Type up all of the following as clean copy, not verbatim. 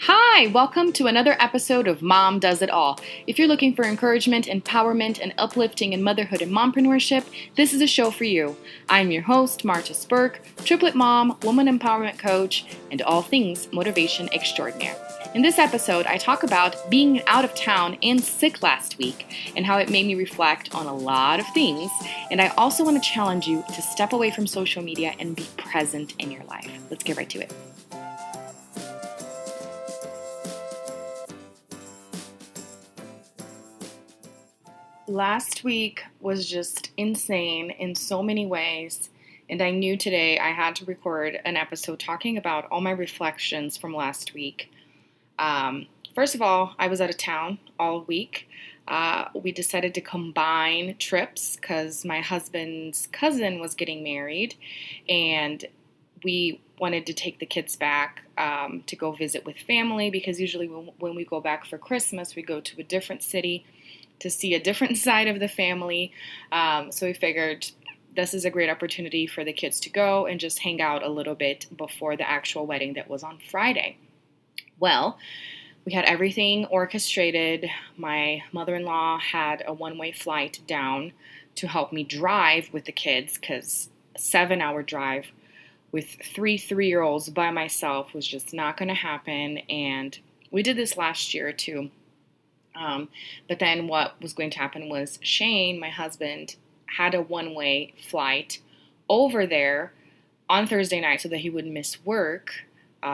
Hi, welcome to another episode of Mom Does It All. If you're looking for encouragement, empowerment, and uplifting in motherhood and mompreneurship, this is a show for you. I'm your host, martaspirk, triplet mom, woman empowerment coach, and all things motivation extraordinaire. In this episode, I talk about being out of town and sick last week and how it made me reflect on a lot of things. And I also want to challenge you to step away from social media and be present in your life. Let's get right to it. Last week was just insane in so many ways, and I knew today I had to record an episode talking about all my reflections from last week. First of all, I was out of town all week. We decided to combine trips because my husband's cousin was getting married, and we wanted to take the kids back to go visit with family because usually when we go back for Christmas, we go to a different city to see a different side of the family. So we figured this is a great opportunity for the kids to go and just hang out a little bit before the actual wedding that was on Friday. Well, we had everything orchestrated. My mother-in-law had a one-way flight down to help me drive with the kids because a 7-hour drive with three-year-olds by myself was just not going to happen. And we did this last year too. But then what was going to happen was Shane, my husband, had a one-way flight over there on Thursday night so that he wouldn't miss work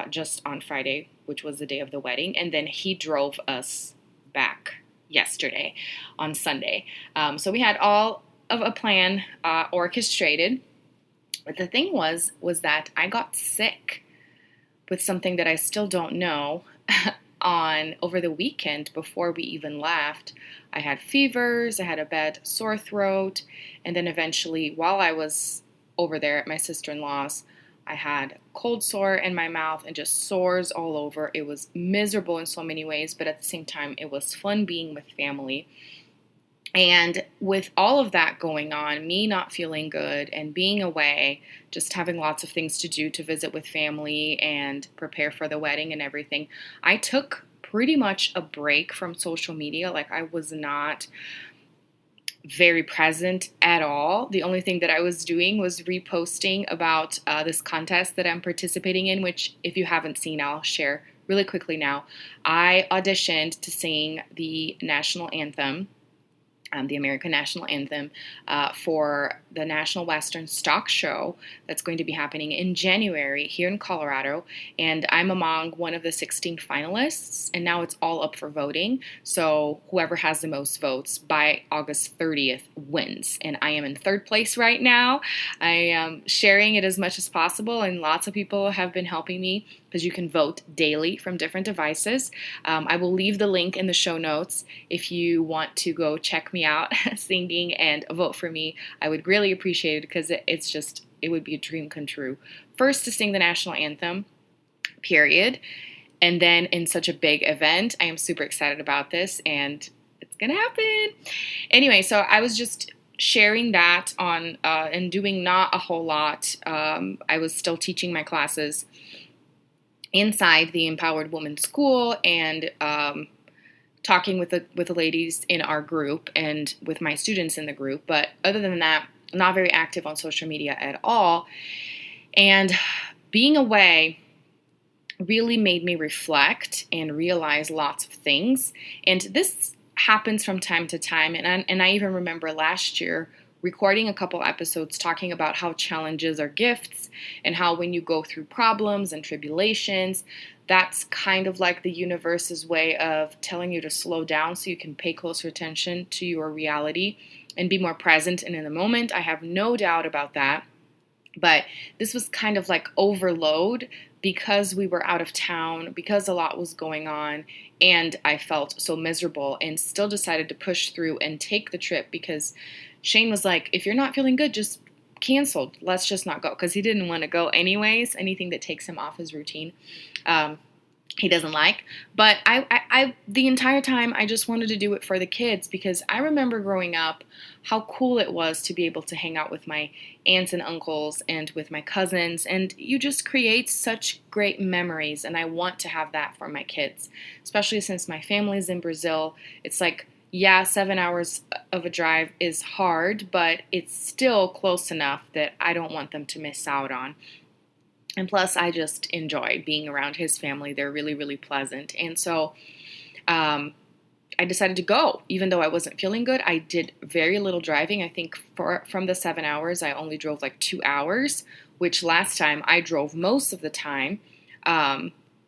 just on Friday, which was the day of the wedding. And then he drove us back yesterday on Sunday. So we had all of a plan orchestrated. But the thing was that I got sick with something that I still don't know on over the weekend before we even left. I had fevers, I had a bad sore throat, and then eventually while I was over there at my sister-in-law's, I had cold sore in my mouth and just sores all over. It was miserable in so many ways, but at the same time, it was fun being with family. And with all of that going on, me not feeling good and being away, just having lots of things to do to visit with family and prepare for the wedding and everything, I took pretty much a break from social media. Like I was not very present at all. The only thing that I was doing was reposting about this contest that I'm participating in, which if you haven't seen, I'll share really quickly now. I auditioned to sing the national anthem, the American National Anthem, for the National Western Stock Show that's going to be happening in January here in Colorado. And I'm among one of the 16 finalists, and now it's all up for voting. So whoever has the most votes by August 30th wins. And I am in third place right now. I am sharing it as much as possible, and lots of people have been helping me because you can vote daily from different devices. I will leave the link in the show notes if you want to go check me out singing and vote for me. I would really appreciate it because it would be a dream come true. First to sing the national anthem, period. And then in such a big event, I am super excited about this and it's going to happen. Anyway, so I was just sharing that on and doing not a whole lot. I was still teaching my classes inside the Empowered Woman School and talking with the ladies in our group and with my students in the group. But other than that, not very active on social media at all. And being away really made me reflect and realize lots of things. And this happens from time to time. And I even remember last year recording a couple episodes talking about how challenges are gifts and how when you go through problems and tribulations, that's kind of like the universe's way of telling you to slow down so you can pay closer attention to your reality and be more present and in the moment. I have no doubt about that. But this was kind of like overload because we were out of town, because a lot was going on, and I felt so miserable and still decided to push through and take the trip because Shane was like, if you're not feeling good, just canceled. Let's just not go, because he didn't want to go anyways, anything that takes him off his routine. he doesn't like. But I the entire time I just wanted to do it for the kids, because I remember growing up how cool it was to be able to hang out with my aunts and uncles and with my cousins, and you just create such great memories, and I want to have that for my kids, especially since my family's in Brazil. It's like, yeah, 7 hours of a drive is hard, but it's still close enough that I don't want them to miss out on. And plus, I just enjoy being around his family. They're really, really pleasant. And so I decided to go, even though I wasn't feeling good. I did very little driving. I think from the 7 hours, I only drove like 2 hours, which last time I drove most of the time.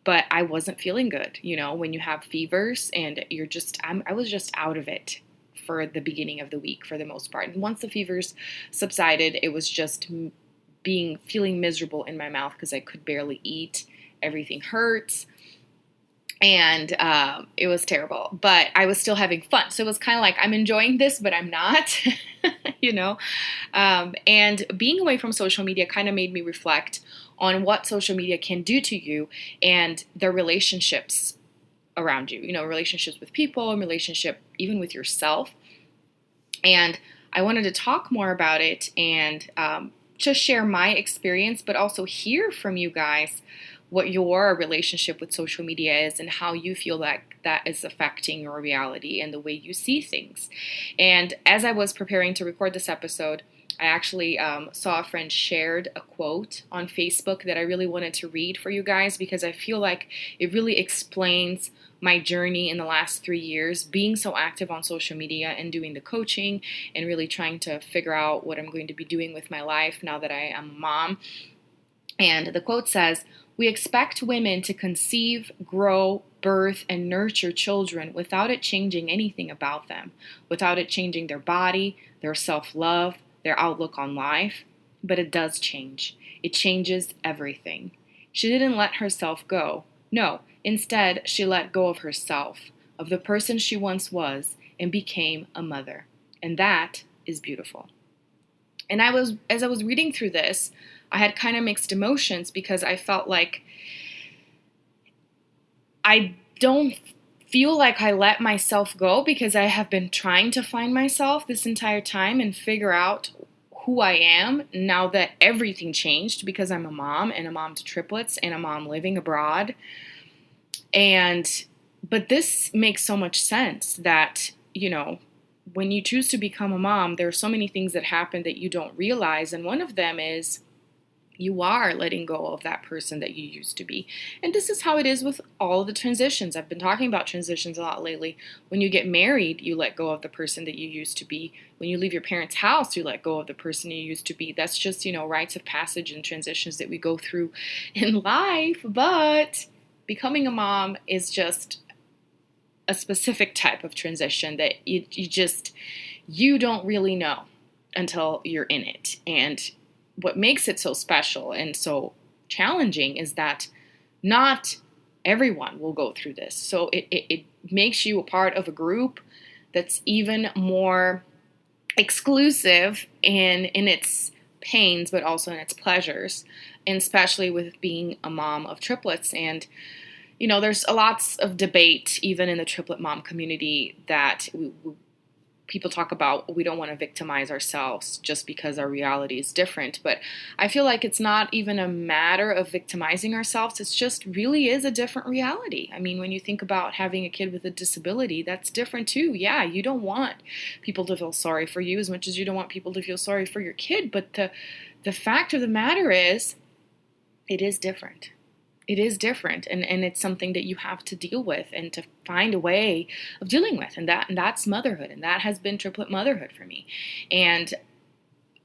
But I wasn't feeling good. You know, when you have fevers and I was just out of it for the beginning of the week for the most part. And once the fevers subsided, it was just feeling miserable in my mouth because I could barely eat. Everything hurts. And it was terrible, but I was still having fun. So it was kind of like, I'm enjoying this, but I'm not, you know. And being away from social media kind of made me reflect on what social media can do to you and the relationships around you, you know, relationships with people and relationship even with yourself. And I wanted to talk more about it and just share my experience, but also hear from you guys what your relationship with social media is and how you feel like that is affecting your reality and the way you see things. And as I was preparing to record this episode, I actually saw a friend shared a quote on Facebook that I really wanted to read for you guys, because I feel like it really explains my journey in the last 3 years, being so active on social media and doing the coaching and really trying to figure out what I'm going to be doing with my life now that I am a mom. And the quote says, "We expect women to conceive, grow, birth, and nurture children without it changing anything about them, without it changing their body, their self-love, their outlook on life. But it does change. It changes everything. She didn't let herself go. No, instead, she let go of herself, of the person she once was, and became a mother. And that is beautiful." And as I was reading through this, I had kind of mixed emotions, because I felt like I don't feel like I let myself go, because I have been trying to find myself this entire time and figure out who I am now that everything changed, because I'm a mom and a mom to triplets and a mom living abroad. But this makes so much sense that, you know, when you choose to become a mom, there are so many things that happen that you don't realize. And one of them is you are letting go of that person that you used to be. And this is how it is with all of the transitions. I've been talking about transitions a lot lately. When you get married, you let go of the person that you used to be. When you leave your parents' house, you let go of the person you used to be. That's just, you know, rites of passage and transitions that we go through in life. But becoming a mom is just a specific type of transition that you don't really know until you're in it. And what makes it so special and so challenging is that not everyone will go through this. So it makes you a part of a group that's even more exclusive in its pains, but also in its pleasures, and especially with being a mom of triplets. And you know, there's lots of debate, even in the triplet mom community, that people talk about we don't want to victimize ourselves just because our reality is different. But I feel like it's not even a matter of victimizing ourselves. It's just really is a different reality. I mean, when you think about having a kid with a disability, that's different too. Yeah, you don't want people to feel sorry for you as much as you don't want people to feel sorry for your kid. But the fact of the matter is, it is different. It is different, and it's something that you have to deal with and to find a way of dealing with, and that's motherhood, and that has been triplet motherhood for me. And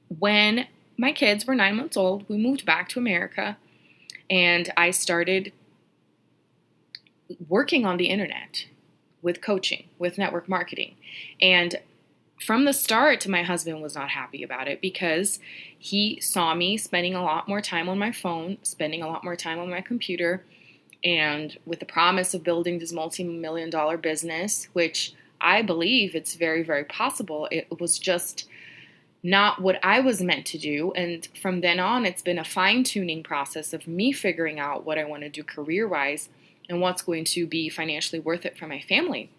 when my kids were 9 months old, we moved back to America, and I started working on the internet with coaching, with network marketing. And from the start, my husband was not happy about it, because he saw me spending a lot more time on my phone, spending a lot more time on my computer, and with the promise of building this multi-million-dollar business, which I believe it's very, very possible. It was just not what I was meant to do. And from then on, it's been a fine-tuning process of me figuring out what I want to do career-wise and what's going to be financially worth it for my family.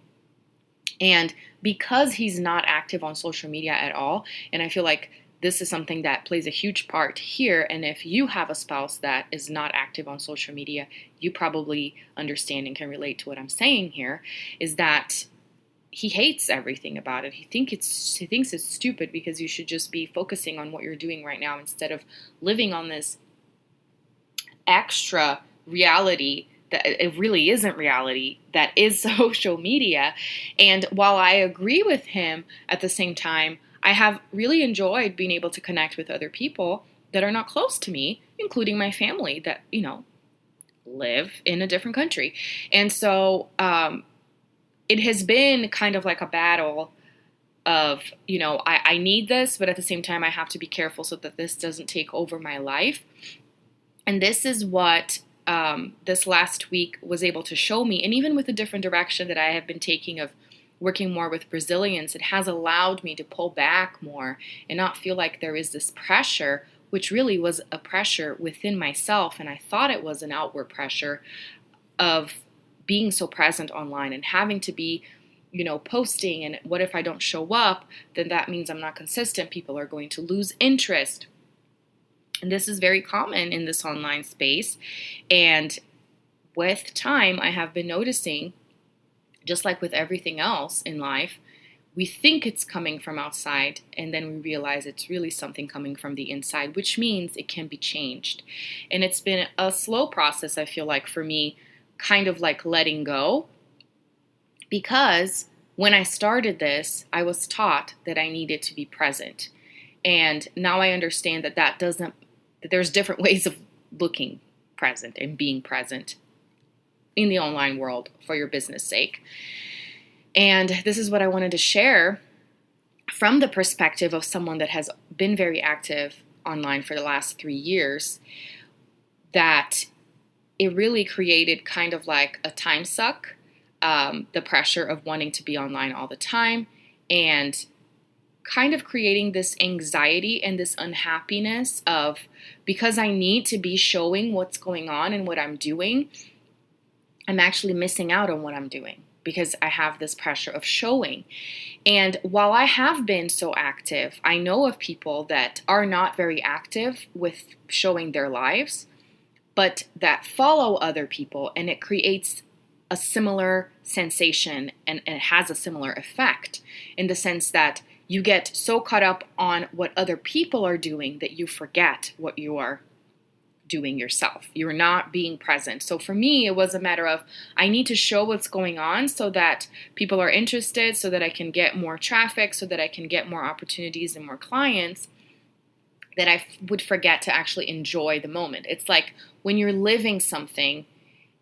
And because he's not active on social media at all, and I feel like this is something that plays a huge part here. And if you have a spouse that is not active on social media, you probably understand and can relate to what I'm saying here, is that he hates everything about it. He thinks it's stupid because you should just be focusing on what you're doing right now instead of living on this extra reality that it really isn't reality, that is social media. And while I agree with him, at the same time, I have really enjoyed being able to connect with other people that are not close to me, including my family that, live in a different country. And so it has been kind of like a battle of, I need this, but at the same time, I have to be careful so that this doesn't take over my life. And this is what this last week was able to show me. And even with the different direction that I have been taking of working more with Brazilians, it has allowed me to pull back more and not feel like there is this pressure, which really was a pressure within myself. And I thought it was an outward pressure of being so present online and having to be, posting. And what if I don't show up? Then that means I'm not consistent. People are going to lose interest. And this is very common in this online space. And with time, I have been noticing, just like with everything else in life, we think it's coming from outside, and then we realize it's really something coming from the inside, which means it can be changed. And it's been a slow process, I feel like, for me, kind of like letting go, because when I started this, I was taught that I needed to be present. And now I understand that there's different ways of looking present and being present in the online world for your business sake. And this is what I wanted to share from the perspective of someone that has been very active online for the last 3 years, that it really created kind of like a time suck, the pressure of wanting to be online all the time, and kind of creating this anxiety and this unhappiness of, because I need to be showing what's going on and what I'm doing, I'm actually missing out on what I'm doing because I have this pressure of showing. And while I have been so active, I know of people that are not very active with showing their lives, but that follow other people, and it creates a similar sensation and it has a similar effect in the sense that you get so caught up on what other people are doing that you forget what you are doing yourself. You're not being present. So for me, it was a matter of, I need to show what's going on so that people are interested, so that I can get more traffic, so that I can get more opportunities and more clients, that I would forget to actually enjoy the moment. It's like when you're living something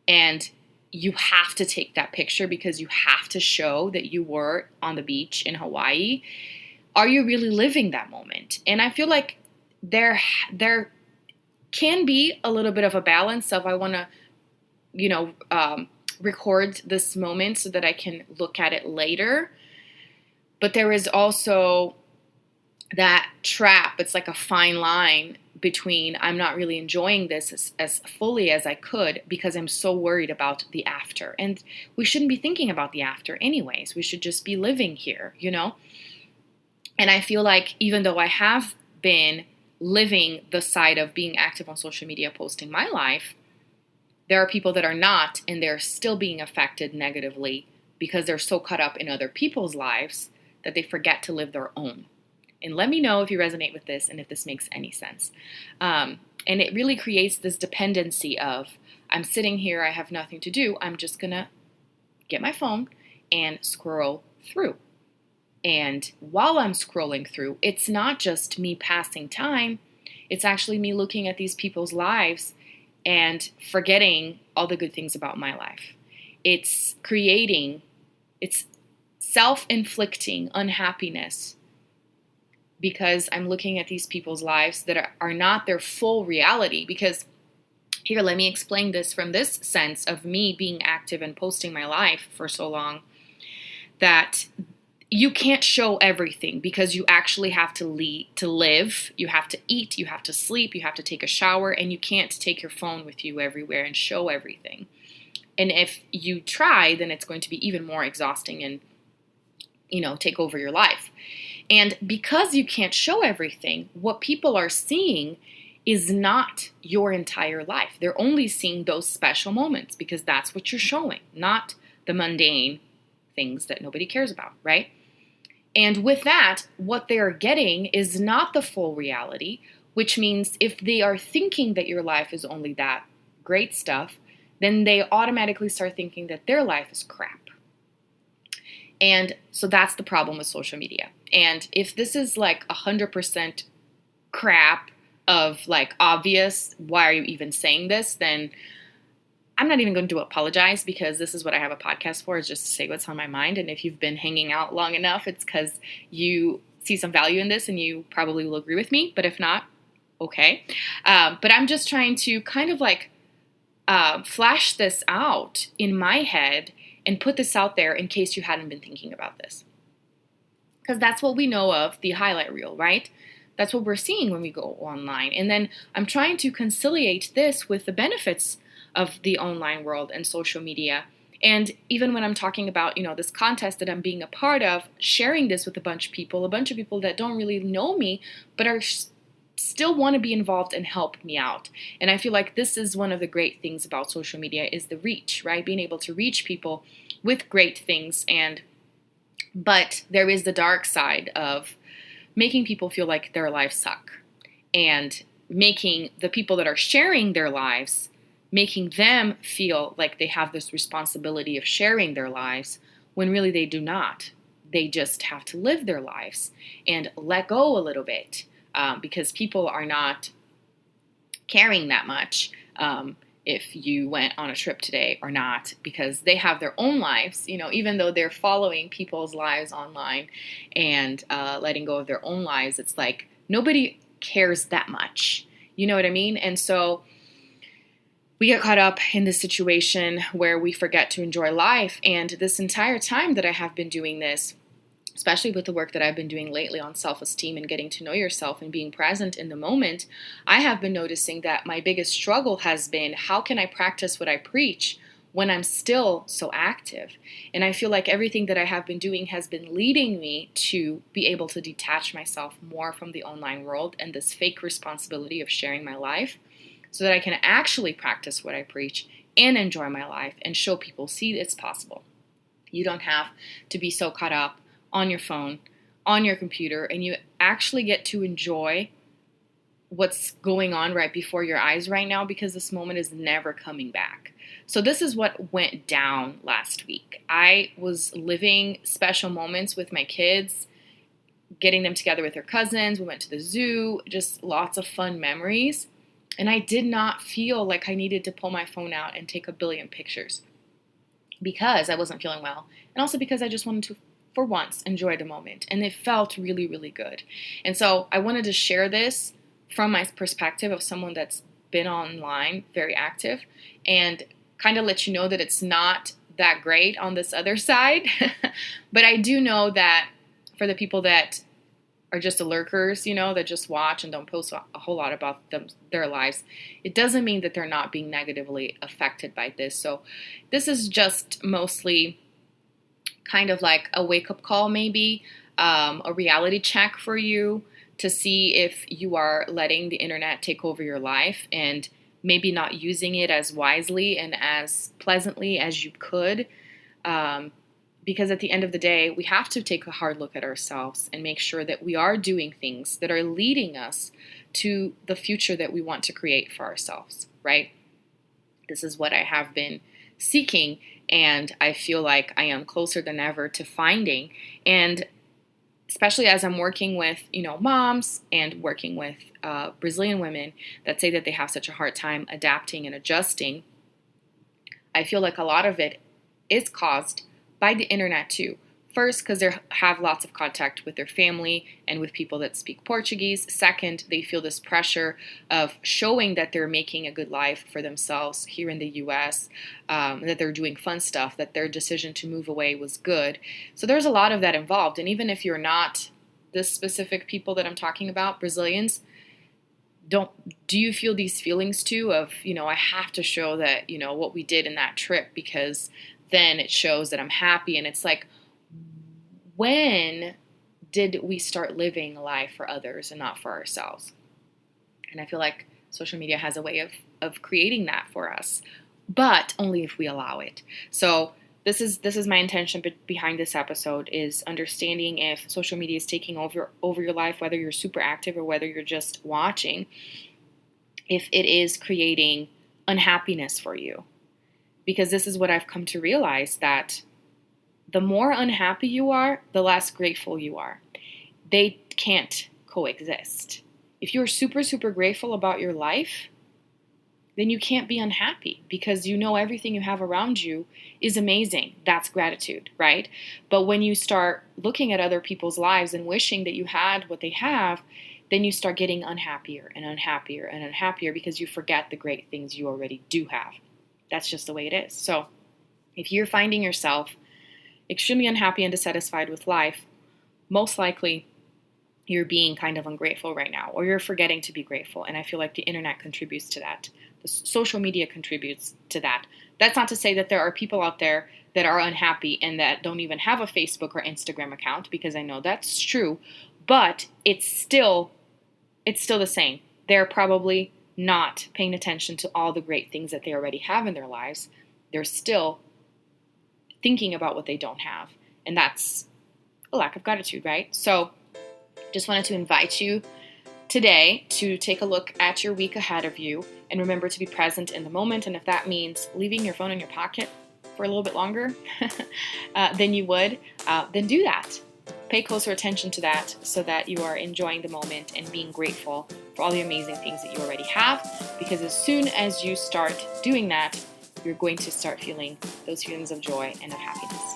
and you have to take that picture because you have to show that you were on the beach in Hawaii. Are you really living that moment? And I feel like there can be a little bit of a balance of, I want to, record this moment so that I can look at it later. But there is also that trap. It's like a fine line between, I'm not really enjoying this as fully as I could because I'm so worried about the after. And we shouldn't be thinking about the after anyways. We should just be living here, And I feel like even though I have been living the side of being active on social media, posting my life, there are people that are not, and they're still being affected negatively because they're so caught up in other people's lives that they forget to live their own. And let me know if you resonate with this and if this makes any sense. And it really creates this dependency of, I'm sitting here, I have nothing to do, I'm just going to get my phone and scroll through. And while I'm scrolling through, it's not just me passing time, it's actually me looking at these people's lives and forgetting all the good things about my life. It's self-inflicting unhappiness because I'm looking at these people's lives that are not their full reality. Because here, let me explain this from this sense of me being active and posting my life for so long, that you can't show everything because you actually have to live, you have to eat, you have to sleep, you have to take a shower, and you can't take your phone with you everywhere and show everything. And if you try, then it's going to be even more exhausting and, take over your life. And because you can't show everything, what people are seeing is not your entire life. They're only seeing those special moments because that's what you're showing, not the mundane things that nobody cares about, right? And with that, what they're getting is not the full reality, which means if they are thinking that your life is only that great stuff, then they automatically start thinking that their life is crap. And so that's the problem with social media. And if this is like 100% crap of like obvious, why are you even saying this? Then I'm not even going to apologize, because this is what I have a podcast for, is just to say what's on my mind. And if you've been hanging out long enough, it's because you see some value in this and you probably will agree with me. But if not, okay. But I'm just trying to kind of like flash this out in my head and put this out there in case you hadn't been thinking about this. Because that's what we know of the highlight reel, right? That's what we're seeing when we go online. And then I'm trying to conciliate this with the benefits of the online world and social media. And even when I'm talking about, this contest that I'm being a part of, sharing this with a bunch of people that don't really know me, but are still want to be involved and help me out. And I feel like this is one of the great things about social media is the reach, right? Being able to reach people with great things. But there is the dark side of making people feel like their lives suck, and making the people that are sharing their lives, making them feel like they have this responsibility of sharing their lives when really they do not. They just have to live their lives and let go a little bit. Because people are not caring that much if you went on a trip today or not, because they have their own lives, even though they're following people's lives online and letting go of their own lives. It's like nobody cares that much. You know what I mean? And so we get caught up in this situation where we forget to enjoy life. And this entire time that I have been doing this, especially with the work that I've been doing lately on self-esteem and getting to know yourself and being present in the moment, I have been noticing that my biggest struggle has been, how can I practice what I preach when I'm still so active? And I feel like everything that I have been doing has been leading me to be able to detach myself more from the online world and this fake responsibility of sharing my life, so that I can actually practice what I preach and enjoy my life and show people, see, it's possible. You don't have to be so caught up on your phone, on your computer, and you actually get to enjoy what's going on right before your eyes right now, because this moment is never coming back. So this is what went down last week. I was living special moments with my kids, getting them together with their cousins. We went to the zoo, just lots of fun memories. And I did not feel like I needed to pull my phone out and take a billion pictures, because I wasn't feeling well. And also because I just wanted to, for once, enjoy the moment. And it felt really, really good. And so I wanted to share this from my perspective of someone that's been online, very active, and kind of let you know that it's not that great on this other side. But I do know that for the people that are just the lurkers, that just watch and don't post a whole lot about their lives, it doesn't mean that they're not being negatively affected by this. So this is just mostly kind of like a wake-up call, maybe a reality check for you to see if you are letting the internet take over your life and maybe not using it as wisely and as pleasantly as you could. Because at the end of the day, we have to take a hard look at ourselves and make sure that we are doing things that are leading us to the future that we want to create for ourselves, right? This is what I have been seeking, and I feel like I am closer than ever to finding. And especially as I'm working with, moms and working with Brazilian women that say that they have such a hard time adapting and adjusting, I feel like a lot of it is caused by the internet too. First, because they have lots of contact with their family and with people that speak Portuguese. Second, they feel this pressure of showing that they're making a good life for themselves here in the US, that they're doing fun stuff, that their decision to move away was good. So there's a lot of that involved. And even if you're not this specific people that I'm talking about, Brazilians, do you feel these feelings too of, I have to show that, what we did in that trip, because then it shows that I'm happy. And it's like, when did we start living life for others and not for ourselves? And I feel like social media has a way of creating that for us, but only if we allow it. So this is my intention behind this episode, is understanding if social media is taking over your life, whether you're super active or whether you're just watching, if it is creating unhappiness for you. Because this is what I've come to realize, that the more unhappy you are, the less grateful you are. They can't coexist. If you're super, super grateful about your life, then you can't be unhappy, because everything you have around you is amazing. That's gratitude, right? But when you start looking at other people's lives and wishing that you had what they have, then you start getting unhappier and unhappier and unhappier, because you forget the great things you already do have. That's just the way it is. So if you're finding yourself extremely unhappy and dissatisfied with life, most likely you're being kind of ungrateful right now, or you're forgetting to be grateful. And I feel like the internet contributes to that. The social media contributes to that. That's not to say that there are people out there that are unhappy and that don't even have a Facebook or Instagram account, because I know that's true, but it's still the same. They're probably not paying attention to all the great things that they already have in their lives. They're still thinking about what they don't have. And that's a lack of gratitude, right? So just wanted to invite you today to take a look at your week ahead of you and remember to be present in the moment. And if that means leaving your phone in your pocket for a little bit longer than you would, then do that. Pay closer attention to that so that you are enjoying the moment and being grateful for all the amazing things that you already have. Because as soon as you start doing that, you're going to start feeling those feelings of joy and of happiness.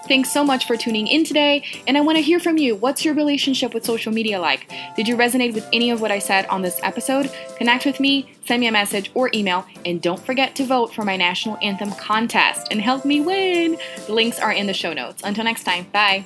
Thanks so much for tuning in today, and I want to hear from you. What's your relationship with social media like? Did you resonate with any of what I said on this episode? Connect with me, send me a message or email, and don't forget to vote for my National Anthem contest and help me win. The links are in the show notes. Until next time, bye.